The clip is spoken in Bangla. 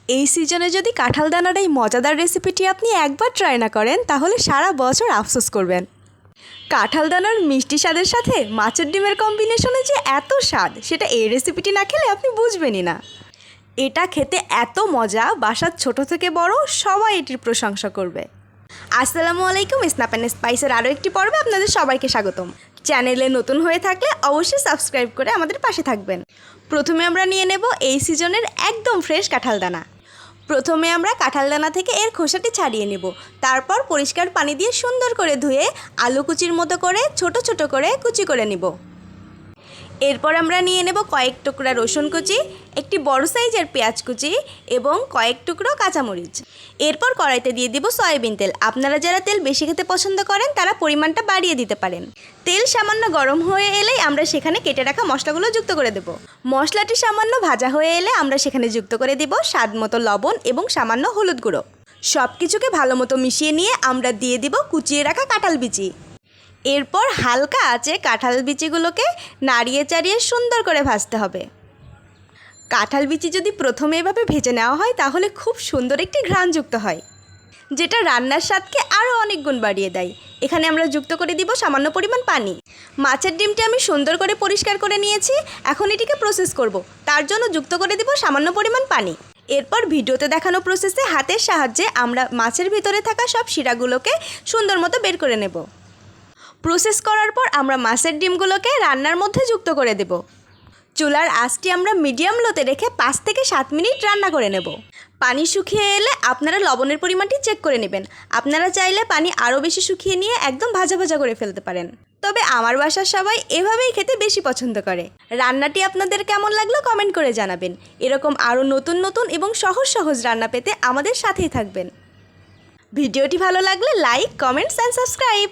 এই সিজনে যদি কাঁঠাল দানার এই মজাদার রেসিপিটি আপনি একবার ট্রাই না করেন তাহলে সারা বছর আফসোস করবেন। কাঁঠাল দানার মিষ্টি স্বাদের সাথে মাছের ডিমের কম্বিনেশনে যে এত স্বাদ সেটা এই রেসিপিটি না খেলে আপনি বুঝবেনই না। এটা খেতে এত মজা, বাসার ছোট থেকে বড় সবাই এটির প্রশংসা করবে। আসসালামু আলাইকুম, স্ন্যাপ অ্যান্ড স্পাইসের আরও একটি পর্বে আপনাদের সবাইকে স্বাগতম। চ্যানেলে নতুন হয়ে থাকলে অবশ্যই সাবস্ক্রাইব করে আমাদের পাশে থাকবেন। প্রথমে আমরা নিয়ে নেব এই সিজনের একদম ফ্রেশ কাঁঠাল দানা। প্রথমে আমরা কাঁঠাল দানা থেকে এর খোসাটি ছাড়িয়ে নেব। তারপর পরিষ্কার পানি দিয়ে সুন্দর করে ধুয়ে আলু কুচির মতো করে ছোট ছোট করে কুচি করে নেব। এরপর আমরা নিয়ে নেব কয়েক টুকরা রসুন কুচি, একটি বড় সাইজের পেঁয়াজ কুচি এবং কয়েক টুকরো কাঁচামরিচ। এরপর কড়াইতে দিয়ে দিব সয়াবিন তেল। আপনারা যারা তেল বেশি খেতে পছন্দ করেন তারা পরিমাণটা বাড়িয়ে দিতে পারেন। তেল সামান্য গরম হয়ে এলেই আমরা সেখানে কেটে রাখা মশলাগুলো যুক্ত করে দেব। মশলাটি সামান্য ভাজা হয়ে এলে আমরা সেখানে যুক্ত করে দেব স্বাদ মতো লবণ এবং সামান্য হলুদ গুঁড়ো। সব কিছুকে ভালো মতো মিশিয়ে নিয়ে আমরা দিয়ে দিব কুচিয়ে রাখা কাঁঠাল বিচি। এরপর হালকা আঁচে কাঁঠাল বিচিগুলোকে নাড়িয়ে চাড়িয়ে সুন্দর করে ভাজতে হবে। কাঁঠাল বিচি যদি প্রথমে এভাবে ভেজে নেওয়া হয় তাহলে খুব সুন্দর একটি ঘ্রাণযুক্ত হয়, যেটা রান্নার স্বাদকে আরও অনেক গুণ বাড়িয়ে দেয়। এখানে আমরা যুক্ত করে দিব সামান্য পরিমাণ পানি। মাছের ডিমটি আমি সুন্দর করে পরিষ্কার করে নিয়েছি, এখন এটিকে প্রসেস করব। তার জন্য যুক্ত করে দিব সামান্য পরিমাণ পানি। এরপর ভিডিওতে দেখানো প্রসেসে হাতের সাহায্যে আমরা মাছের ভিতরে থাকা সব শিরাগুলোকে সুন্দর মতো বের করে নেব। প্রসেস করার পর আমরা মাছের ডিমগুলোকে রান্নার মধ্যে যুক্ত করে দেব। চুলার আঁচটি আমরা মিডিয়াম লোতে রেখে 5 থেকে 7 মিনিট রান্না করে নেব। পানি শুকিয়ে এলে আপনারা লবণের পরিমাণটি চেক করে নেবেন। আপনারা চাইলে পানি আরও বেশি শুকিয়ে নিয়ে একদম ভাজা ভাজা করে ফেলতে পারেন, তবে আমার বাসার সবাই এভাবেই খেতে বেশি পছন্দ করে। রান্নাটি আপনাদের কেমন লাগলো কমেন্ট করে জানাবেন। এরকম আরও নতুন নতুন এবং সহজ সহজ রান্না পেতে আমাদের সাথেই থাকবেন। ভিডিওটি ভালো লাগলে লাইক, কমেন্টস অ্যান্ড সাবস্ক্রাইব।